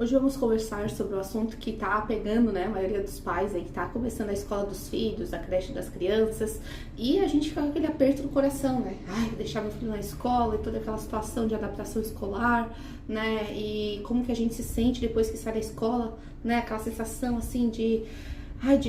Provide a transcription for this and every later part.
Hoje vamos conversar sobre o assunto que tá pegando, né, a maioria dos pais aí, que tá começando a escola dos filhos, a creche das crianças, e a gente fica com aquele aperto no coração, né? Ai, vou deixar meu filho na escola e toda aquela situação de adaptação escolar, né? E como que a gente se sente depois que sai da escola, né? Aquela sensação assim de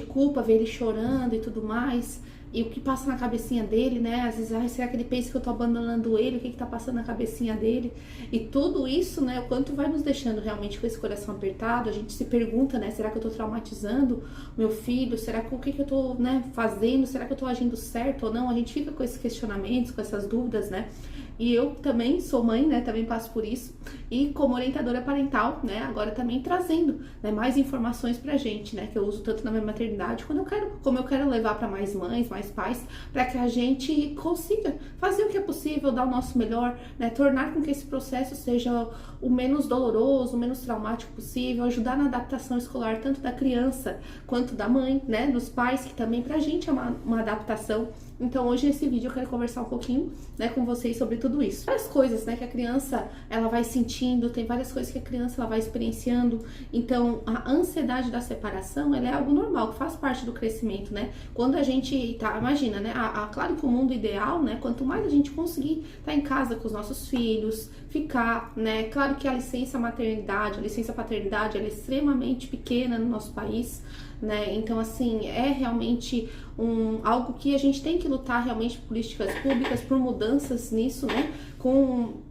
culpa, ver ele chorando e tudo mais. E o que passa na cabecinha dele, né? Às vezes, será que ele pensa que eu tô abandonando ele? O que que tá passando na cabecinha dele? E tudo isso, né? O quanto vai nos deixando realmente com esse coração apertado. A gente se pergunta, né? Será que eu tô traumatizando meu filho? Será que o que que eu tô, né, fazendo? Será que eu tô agindo certo ou não? A gente fica com esses questionamentos, com essas dúvidas, né? E eu também sou mãe, né? Também passo por isso. E como orientadora parental, né? Agora também trazendo, né, mais informações pra gente, né? Que eu uso tanto na minha maternidade, como eu quero levar para mais mães, mais pais, para que a gente consiga fazer o que é possível, dar o nosso melhor, né? Tornar com que esse processo seja o menos doloroso, o menos traumático possível, ajudar na adaptação escolar tanto da criança quanto da mãe, né? Dos pais, que também pra gente é uma adaptação. Então hoje nesse vídeo eu quero conversar um pouquinho, né, com vocês sobre tudo isso. Várias coisas, né, que a criança ela vai sentindo, tem várias coisas que a criança ela vai experienciando. Então a ansiedade da separação, ela é algo normal, que faz parte do crescimento, né? Quando a gente tá, imagina, né, claro que o mundo ideal, né, quanto mais a gente conseguir estar em casa com os nossos filhos, ficar, né, claro que a licença maternidade, a licença paternidade, ela é extremamente pequena no nosso país, né? Então, assim, é realmente algo que a gente tem que lutar realmente por políticas públicas, por mudanças nisso, né? Com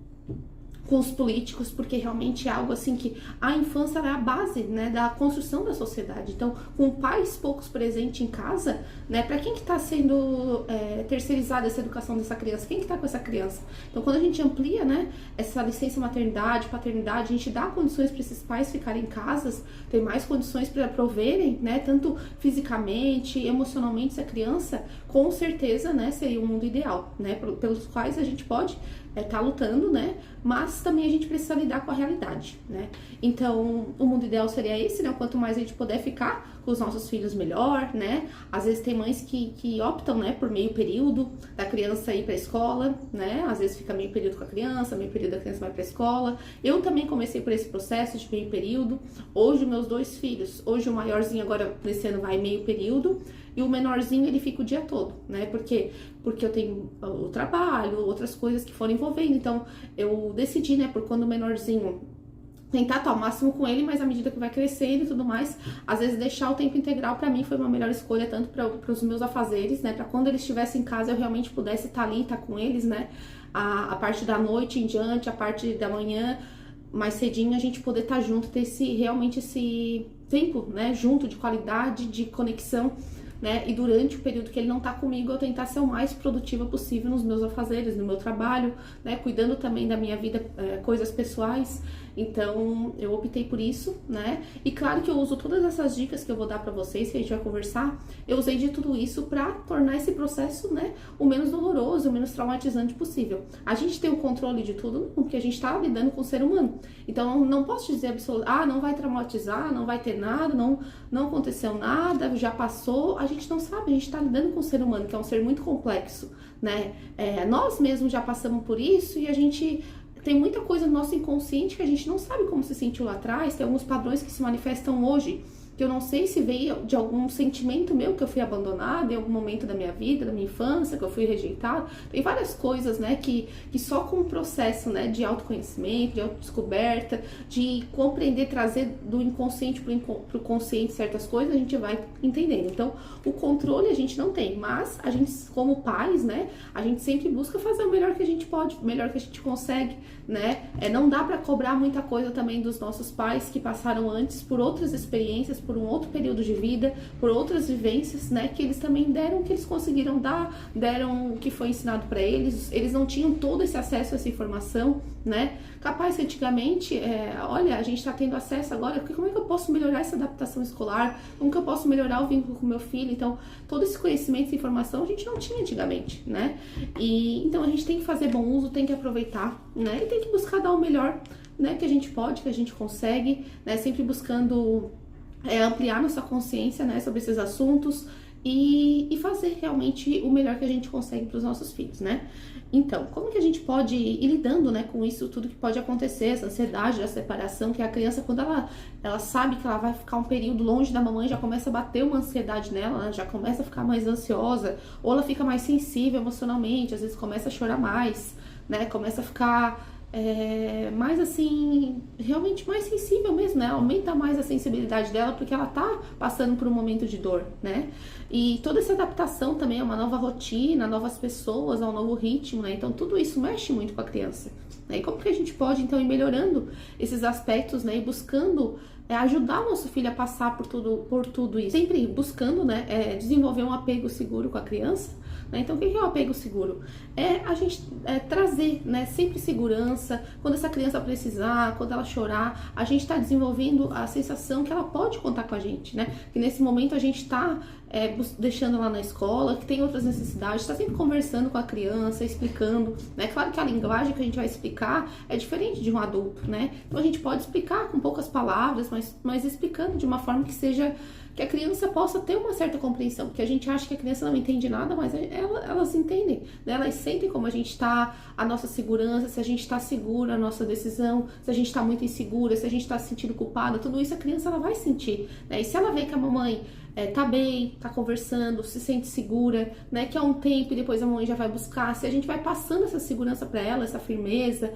os políticos, porque realmente é algo assim que a infância é a base, né, da construção da sociedade. Então, com pais poucos presentes em casa, né, para quem que tá sendo terceirizada essa educação dessa criança? Quem que tá com essa criança? Então, quando a gente amplia, né, essa licença maternidade, paternidade, a gente dá condições para esses pais ficarem em casas, ter mais condições para proverem, né, tanto fisicamente, emocionalmente essa criança, com certeza, né, seria um mundo ideal, né, pelos quais a gente pode tá lutando, né? Mas também a gente precisa lidar com a realidade, né? Então, o mundo ideal seria esse, né? Quanto mais a gente puder ficar com os nossos filhos, melhor, né? Às vezes tem mães que optam, né, por meio período da criança ir pra escola, né? Às vezes fica meio período com a criança, meio período a criança vai pra escola. Eu também comecei por esse processo de meio período. Hoje, meus dois filhos, hoje o maiorzinho agora nesse ano vai meio período, e o menorzinho ele fica o dia todo, né? Porque eu tenho o trabalho, outras coisas que foram envolvendo. Então eu decidi, né, por quando o menorzinho tentar estar ao máximo com ele, mas à medida que vai crescendo e tudo mais, às vezes deixar o tempo integral pra mim foi uma melhor escolha, tanto para os meus afazeres, né, para quando eles estivessem em casa eu realmente pudesse estar ali, estar com eles, né, a parte da noite em diante, a parte da manhã mais cedinho, a gente poder estar junto, ter realmente esse tempo, né, junto, de qualidade, de conexão, né? E durante o período que ele não tá comigo, eu tentar ser o mais produtiva possível nos meus afazeres, no meu trabalho, né? Cuidando também da minha vida, coisas pessoais. Então, eu optei por isso, né? E claro que eu uso todas essas dicas que eu vou dar pra vocês, que a gente vai conversar, eu usei de tudo isso pra tornar esse processo, né, o menos doloroso, o menos traumatizante possível. A gente tem o controle de tudo, porque a gente tá lidando com o ser humano. Então, não posso dizer absolutamente, não vai traumatizar, não vai ter nada, não aconteceu nada, já passou. A gente não sabe, a gente tá lidando com o ser humano, que é um ser muito complexo, né? Nós mesmos já passamos por isso e a gente tem muita coisa no nosso inconsciente que a gente não sabe como se sentiu lá atrás, tem alguns padrões que se manifestam hoje, que eu não sei se veio de algum sentimento meu que eu fui abandonada em algum momento da minha vida, da minha infância, que eu fui rejeitada. Tem várias coisas, né, que só com o processo, né, de autoconhecimento, de autodescoberta, de compreender, trazer do inconsciente pro consciente certas coisas, a gente vai entendendo. Então, o controle a gente não tem, mas a gente, como pais, né, a gente sempre busca fazer o melhor que a gente pode, o melhor que a gente consegue, né? Não dá pra cobrar muita coisa também dos nossos pais que passaram antes por outras experiências, por um outro período de vida, por outras vivências, né, que eles também deram o que eles conseguiram dar, deram o que foi ensinado para eles. Eles não tinham todo esse acesso a essa informação, né? Capaz que antigamente, olha, a gente tá tendo acesso agora, como é que eu posso melhorar essa adaptação escolar? Como que eu posso melhorar o vínculo com meu filho? Então, todo esse conhecimento, essa informação, a gente não tinha antigamente, né? E então a gente tem que fazer bom uso, tem que aproveitar, né? E tem que buscar dar o melhor, né, que a gente pode, que a gente consegue, né? Sempre buscando ampliar nossa consciência, né, sobre esses assuntos, e fazer realmente o melhor que a gente consegue para os nossos filhos, né? Então, como que a gente pode ir lidando, né, com isso tudo que pode acontecer, essa ansiedade, a separação, que a criança, quando ela sabe que ela vai ficar um período longe da mamãe, já começa a bater uma ansiedade nela, né, já começa a ficar mais ansiosa, ou ela fica mais sensível emocionalmente, às vezes começa a chorar mais, né, começa a ficar mais assim, realmente mais sensível mesmo, né? Aumenta mais a sensibilidade dela porque ela tá passando por um momento de dor, né? E toda essa adaptação também a uma nova rotina, novas pessoas, a um novo ritmo, né? Então tudo isso mexe muito com a criança, né? E como que a gente pode então ir melhorando esses aspectos, né? E buscando ajudar o nosso filho a passar por tudo isso, sempre buscando, né, desenvolver um apego seguro com a criança, né? Então, o que é o apego seguro? É a gente trazer, né, sempre segurança, quando essa criança precisar, quando ela chorar, a gente está desenvolvendo a sensação que ela pode contar com a gente, né? Que nesse momento a gente está deixando ela na escola, que tem outras necessidades, está sempre conversando com a criança, explicando, né? Claro que a linguagem que a gente vai explicar é diferente de um adulto, né? Então a gente pode explicar com poucas palavras, mas explicando de uma forma que seja, que a criança possa ter uma certa compreensão, porque a gente acha que a criança não entende nada, mas elas entendem, né? Elas sentem como a gente está, a nossa segurança, se a gente está segura, a nossa decisão, se a gente está muito insegura, se a gente está se sentindo culpada, tudo isso a criança ela vai sentir, né? E se ela vê que a mamãe tá bem, tá conversando, se sente segura, né, que há um tempo e depois a mãe já vai buscar, se a gente vai passando essa segurança para ela, essa firmeza,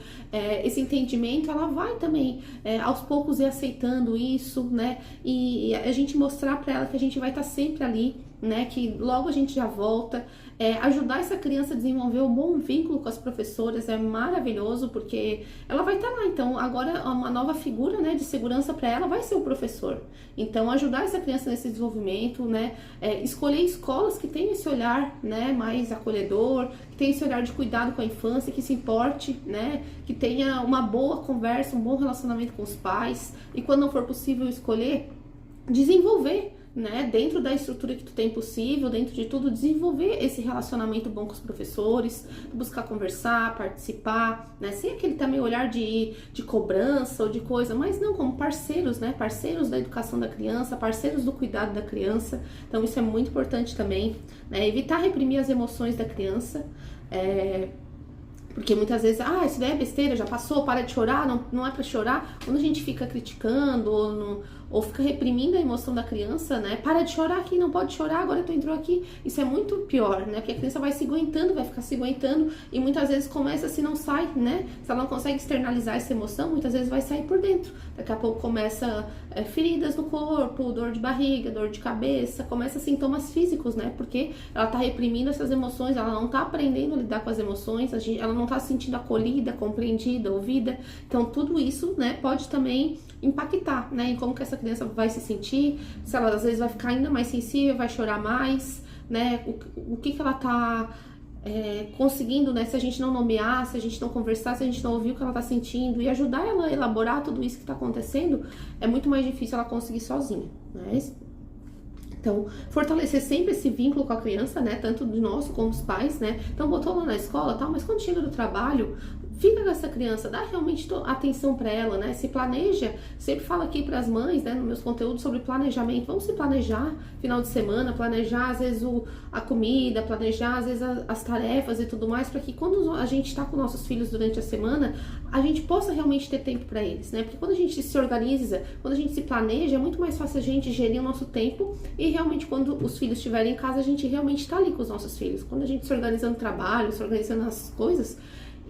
esse entendimento, ela vai também aos poucos ir aceitando isso, né, e a gente mostrar para ela que a gente vai estar sempre ali, né, que logo a gente já volta. Ajudar essa criança a desenvolver um bom vínculo com as professoras é maravilhoso, porque ela vai estar lá, então agora uma nova figura, né, de segurança para ela vai ser o professor. Então ajudar essa criança nesse desenvolvimento, né, escolher escolas que tenham esse olhar, né, mais acolhedor, que tenham esse olhar de cuidado com a infância, que se importe, né, que tenha uma boa conversa, um bom relacionamento com os pais, e quando não for possível escolher, desenvolver, né, dentro da estrutura que tu tem possível, dentro de tudo, desenvolver esse relacionamento bom com os professores, buscar conversar, participar, né, sem aquele também olhar de cobrança ou de coisa, mas não, como parceiros, né, parceiros da educação da criança, parceiros do cuidado da criança. Então isso é muito importante também, né, evitar reprimir as emoções da criança, porque muitas vezes, isso daí é besteira, já passou, para de chorar, não é pra chorar. Quando a gente fica criticando ou fica reprimindo a emoção da criança, né? Para de chorar aqui, não pode chorar, agora tu entrou aqui. Isso é muito pior, né? Porque a criança vai se aguentando, vai ficar se aguentando e muitas vezes começa se não sai, né? Se ela não consegue externalizar essa emoção, muitas vezes vai sair por dentro. Daqui a pouco começa feridas no corpo, dor de barriga, dor de cabeça, começa sintomas físicos, né? Porque ela tá reprimindo essas emoções, ela não tá aprendendo a lidar com as emoções, ela não tá se sentindo acolhida, compreendida, ouvida. Então tudo isso, né, pode também impactar, né, em como que essa criança vai se sentir, se ela às vezes vai ficar ainda mais sensível, vai chorar mais, né, o que ela tá conseguindo, né, se a gente não nomear, se a gente não conversar, se a gente não ouvir o que ela tá sentindo e ajudar ela a elaborar tudo isso que tá acontecendo, é muito mais difícil ela conseguir sozinha, né. Então, fortalecer sempre esse vínculo com a criança, né, tanto de nós como os pais, né. Então, botou ela na escola, tal, mas quando chega do trabalho, fica com essa criança, dá realmente atenção para ela, né? Se planeja, sempre falo aqui para as mães, né, nos meus conteúdos sobre planejamento. Vamos se planejar final de semana, planejar às vezes a comida, planejar às vezes as tarefas e tudo mais, para que quando a gente está com nossos filhos durante a semana, a gente possa realmente ter tempo para eles, né? Porque quando a gente se organiza, quando a gente se planeja, é muito mais fácil a gente gerir o nosso tempo e realmente quando os filhos estiverem em casa, a gente realmente está ali com os nossos filhos. Quando a gente se organiza no trabalho, se organiza nas coisas,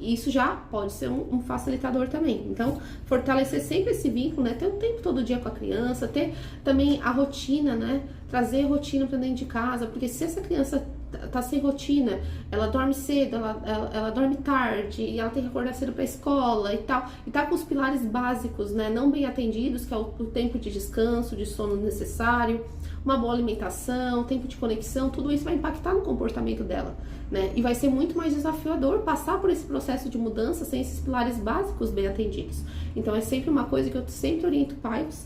isso já pode ser um facilitador também. Então, fortalecer sempre esse vínculo, né? Ter o tempo todo dia com a criança, ter também a rotina, né? Trazer rotina para dentro de casa, porque se essa criança tá sem rotina, ela dorme cedo, ela dorme tarde, e ela tem que acordar cedo pra escola e tal, e tá com os pilares básicos, né, não bem atendidos, que é o tempo de descanso, de sono necessário, uma boa alimentação, tempo de conexão, tudo isso vai impactar no comportamento dela, né, e vai ser muito mais desafiador passar por esse processo de mudança sem esses pilares básicos bem atendidos. Então é sempre uma coisa que eu sempre oriento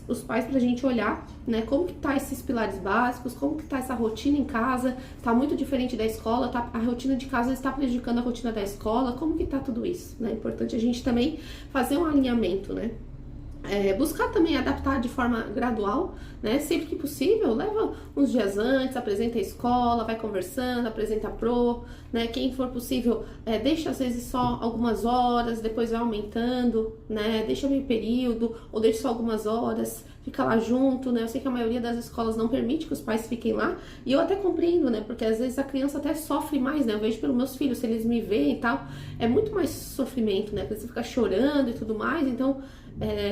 os pais pra gente olhar, né, como que tá esses pilares básicos, como que tá essa rotina em casa, tá muito diferente da escola, tá, a rotina de casa está prejudicando a rotina da escola, como que tá tudo isso, né? É importante a gente também fazer um alinhamento, né? buscar também adaptar de forma gradual, né? Sempre que possível, leva uns dias antes, apresenta a escola, vai conversando, apresenta a pro, né? Quem for possível, deixa às vezes só algumas horas, depois vai aumentando, né? Deixa meio período, ou deixa só algumas horas, fica lá junto, né? Eu sei que a maioria das escolas não permite que os pais fiquem lá, e eu até compreendo, né? Porque às vezes a criança até sofre mais, né? Eu vejo pelos meus filhos, se eles me veem e tal, é muito mais sofrimento, né? Porque você fica chorando e tudo mais, então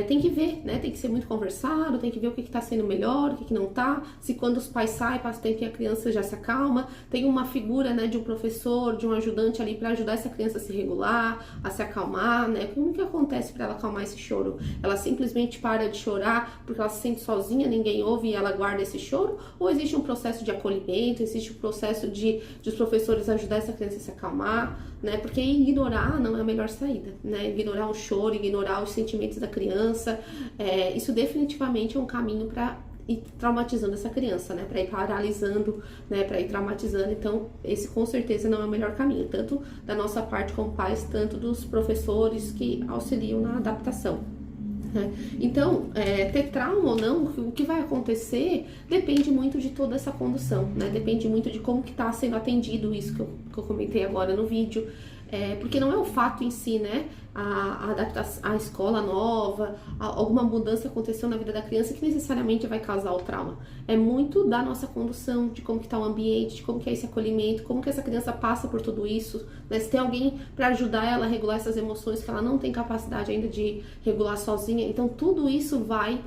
tem que ver, né? Tem que ser muito conversado, tem que ver o que tá sendo melhor, o que não tá. Se quando os pais saem, passa tempo que a criança já se acalma. Tem uma figura, né, de um professor, de um ajudante ali para ajudar essa criança a se regular, a se acalmar, né? Como que acontece para ela acalmar esse choro? Ela simplesmente para de chorar porque ela se sente sozinha, ninguém ouve e ela guarda esse choro? Ou existe um processo de acolhimento, existe um processo de os professores ajudar essa criança a se acalmar, né? Porque ignorar não é a melhor saída, né? Ignorar o choro, ignorar os sentimentos da criança, isso definitivamente é um caminho para ir traumatizando essa criança, né? Para ir paralisando, né? Para ir traumatizando. Então, esse com certeza não é o melhor caminho, tanto da nossa parte como pais, tanto dos professores que auxiliam na adaptação. Então, ter trauma ou não, o que vai acontecer depende muito de toda essa condução, né? Depende muito de como que está sendo atendido isso que eu comentei agora no vídeo. Porque não é o fato em si, né? A adaptação, a escola nova, alguma mudança aconteceu na vida da criança que necessariamente vai causar o trauma. É muito da nossa condução, de como que está o ambiente, de como que é esse acolhimento, como que essa criança passa por tudo isso, né? Se tem alguém para ajudar ela a regular essas emoções que ela não tem capacidade ainda de regular sozinha. Então, tudo isso vai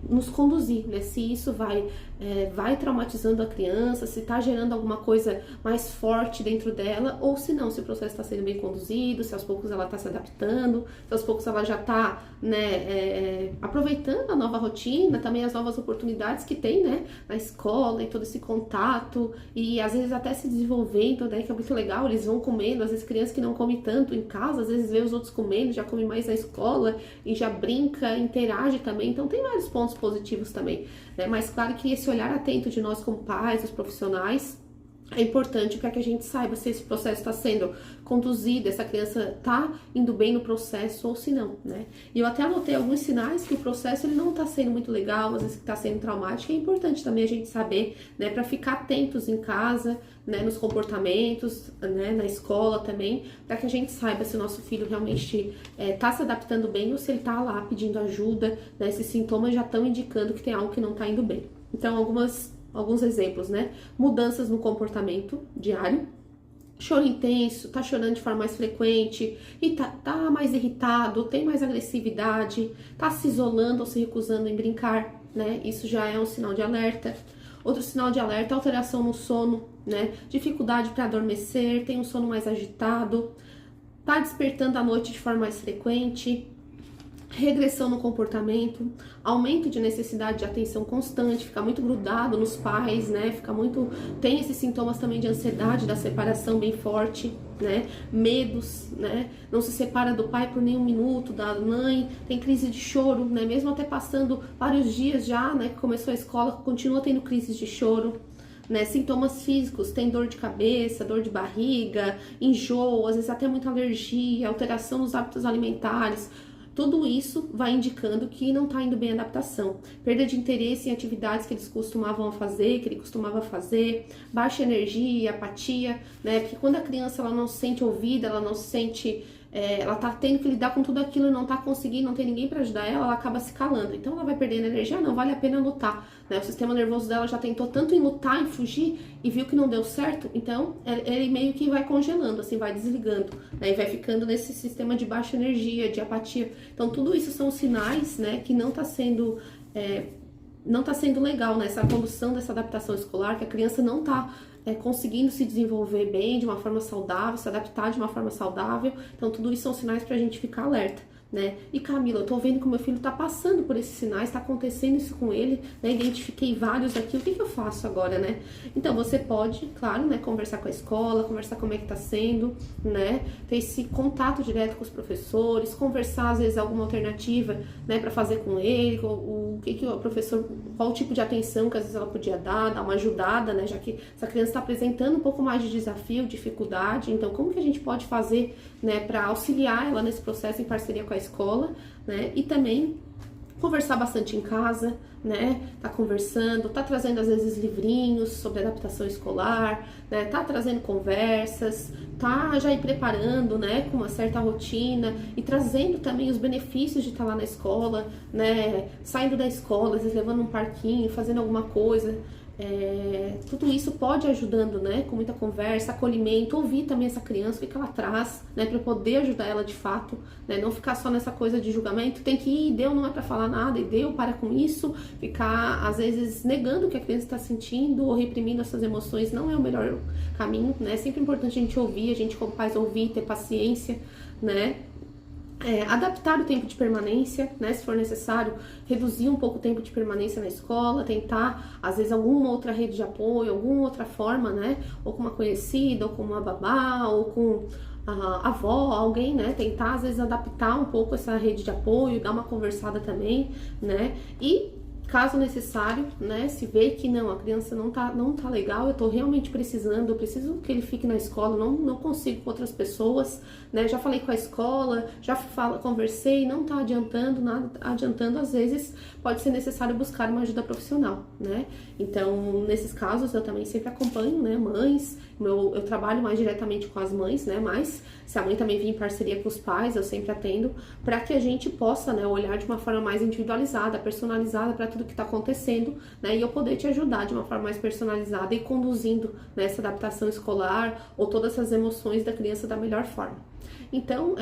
nos conduzir, né? Se isso vai traumatizando a criança, se está gerando alguma coisa mais forte dentro dela, ou se não, se o processo está sendo bem conduzido, se aos poucos ela está se adaptando, se aos poucos ela já está, né, aproveitando a nova rotina, também as novas oportunidades que tem, né, na escola e todo esse contato, e às vezes até se desenvolvendo, né, que é muito legal, eles vão comendo, às vezes crianças que não comem tanto em casa, às vezes vê os outros comendo, já come mais na escola, e já brinca, interage também, então tem vários pontos positivos também, né, mas claro que esse olhar atento de nós como pais, os profissionais, é importante para que a gente saiba se esse processo está sendo conduzido, essa criança está indo bem no processo ou se não, né? E eu até anotei alguns sinais que o processo ele não está sendo muito legal, às vezes que está sendo traumático. É importante também a gente saber, né, para ficar atentos em casa, né, nos comportamentos, né, na escola também, para que a gente saiba se o nosso filho realmente está se adaptando bem ou se ele está lá pedindo ajuda, né? Esses sintomas já estão indicando que tem algo que não está indo bem. Então, alguns exemplos, né? Mudanças no comportamento diário, choro intenso, tá chorando de forma mais frequente, e tá mais irritado, tem mais agressividade, tá se isolando ou se recusando em brincar, né? Isso já é um sinal de alerta. Outro sinal de alerta, alteração no sono, né? Dificuldade para adormecer, tem um sono mais agitado, tá despertando à noite de forma mais frequente, regressão no comportamento, aumento de necessidade de atenção constante, fica muito grudado nos pais, né? Tem esses sintomas também de ansiedade, da separação bem forte, né? Medos, né? Não se separa do pai por nenhum minuto, da mãe, tem crise de choro, né? Mesmo até passando vários dias já, né? Que começou a escola, continua tendo crises de choro. Né, sintomas físicos, tem dor de cabeça, dor de barriga, enjoo, às vezes até muita alergia, alteração nos hábitos alimentares. Tudo isso vai indicando que não está indo bem a adaptação. Perda de interesse em atividades que eles costumavam fazer, que ele costumava fazer, baixa energia, apatia, né? Porque quando a criança ela não se sente ouvida, ela não se sente... ela tá tendo que lidar com tudo aquilo e não tá conseguindo, não tem ninguém para ajudar ela, ela acaba se calando. Então ela vai perdendo energia, não vale a pena lutar, né? O sistema nervoso dela já tentou tanto em lutar, em fugir e viu que não deu certo, então ele meio que vai congelando, assim, vai desligando, né? E vai ficando nesse sistema de baixa energia, de apatia. Então tudo isso são sinais, né, que não tá sendo legal, né? Essa condução dessa adaptação escolar, que a criança não tá conseguindo se desenvolver bem, de uma forma saudável, se adaptar de uma forma saudável. Então, tudo isso são sinais pra gente ficar alerta, né? E Camila, eu tô vendo que o meu filho tá passando por esses sinais, tá acontecendo isso com ele, né? Identifiquei vários aqui, o que eu faço agora, né? Então, você pode, claro, né, conversar com a escola, conversar como é que tá sendo, né? Ter esse contato direto com os professores, conversar, às vezes, alguma alternativa, né, pra fazer com ele, o que o professor, qual o tipo de atenção que às vezes ela podia dar uma ajudada, né? Já que essa criança tá apresentando um pouco mais de desafio, dificuldade, então como que a gente pode fazer, né, pra auxiliar ela nesse processo em parceria com a a escola, né? E também conversar bastante em casa, né? Tá conversando, tá trazendo às vezes livrinhos sobre adaptação escolar, né? Tá trazendo conversas, tá já ir preparando, né? Com uma certa rotina e trazendo também os benefícios de estar lá na escola, né? Saindo da escola, às vezes levando um parquinho, fazendo alguma coisa. Tudo isso pode ajudando, né, com muita conversa, acolhimento, ouvir também essa criança, o que ela traz, né, para poder ajudar ela de fato, né, não ficar só nessa coisa de julgamento, tem que ir, deu, não é para falar nada, e deu, para com isso, ficar às vezes negando o que a criança está sentindo ou reprimindo essas emoções, não é o melhor caminho, né, é sempre importante a gente ouvir, a gente como pais ouvir, ter paciência, né. Adaptar o tempo de permanência, né, se for necessário, reduzir um pouco o tempo de permanência na escola, tentar, às vezes, alguma outra rede de apoio, alguma outra forma, né, ou com uma conhecida, ou com uma babá, ou com a avó, alguém, né, tentar, às vezes, adaptar um pouco essa rede de apoio, dar uma conversada também, né, e caso necessário, né, se vê que não, a criança não tá legal, eu tô realmente precisando, eu preciso que ele fique na escola, não consigo com outras pessoas, né, já falei com a escola, conversei, não tá adiantando, nada adiantando, às vezes pode ser necessário buscar uma ajuda profissional, né, então nesses casos eu também sempre acompanho, né, mães, eu trabalho mais diretamente com as mães, né, mas se a mãe também vir em parceria com os pais, eu sempre atendo, para que a gente possa, né, olhar de uma forma mais individualizada, personalizada para tudo que está acontecendo, né, e eu poder te ajudar de uma forma mais personalizada e conduzindo nessa adaptação escolar ou todas essas emoções da criança da melhor forma. Então,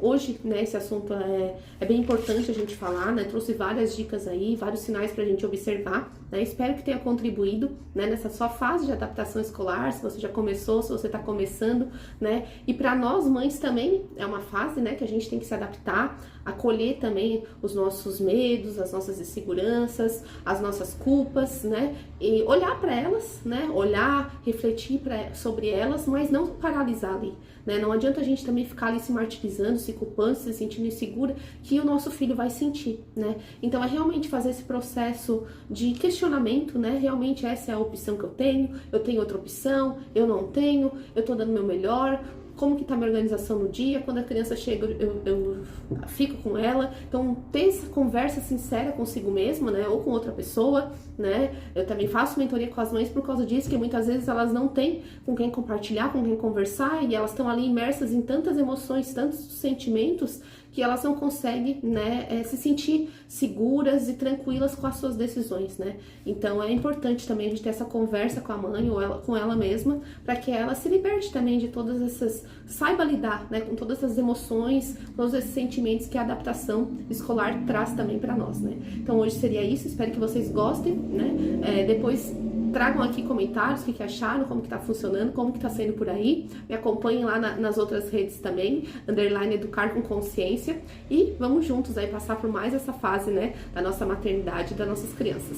hoje, né, esse assunto é bem importante a gente falar, né, trouxe várias dicas aí, vários sinais pra gente observar, né, espero que tenha contribuído, né, nessa sua fase de adaptação escolar, se você já começou, se você tá começando, né, e para nós mães também é uma fase, né, que a gente tem que se adaptar, acolher também os nossos medos, as nossas inseguranças, as nossas culpas, né, e olhar para elas, né, olhar, refletir sobre elas, mas não paralisar ali, né, não adianta a gente também ficar ali se martirizando, se culpando, se sentindo insegura, que o nosso filho vai sentir, né, então é realmente fazer esse processo de questionamento, né, realmente essa é a opção que eu tenho outra opção, eu não tenho, eu tô dando o meu melhor, como que tá minha organização no dia, quando a criança chega eu fico com ela, então ter essa conversa sincera consigo mesma, né, ou com outra pessoa, né, eu também faço mentoria com as mães por causa disso, que muitas vezes elas não têm com quem compartilhar, com quem conversar, e elas estão ali imersas em tantas emoções, tantos sentimentos, que elas não conseguem, né, se sentir seguras e tranquilas com as suas decisões, né, então é importante também a gente ter essa conversa com a mãe ou com ela mesma, para que ela se liberte também de todas essas, saiba lidar, né, com todas essas emoções, todos esses sentimentos que a adaptação escolar traz também para nós, né. Então hoje seria isso, espero que vocês gostem, né, depois tragam aqui comentários, o que acharam, como que tá funcionando, como que tá sendo por aí, me acompanhem lá nas outras redes também, _educar com consciência, e vamos juntos aí passar por mais essa fase, né, da nossa maternidade e das nossas crianças.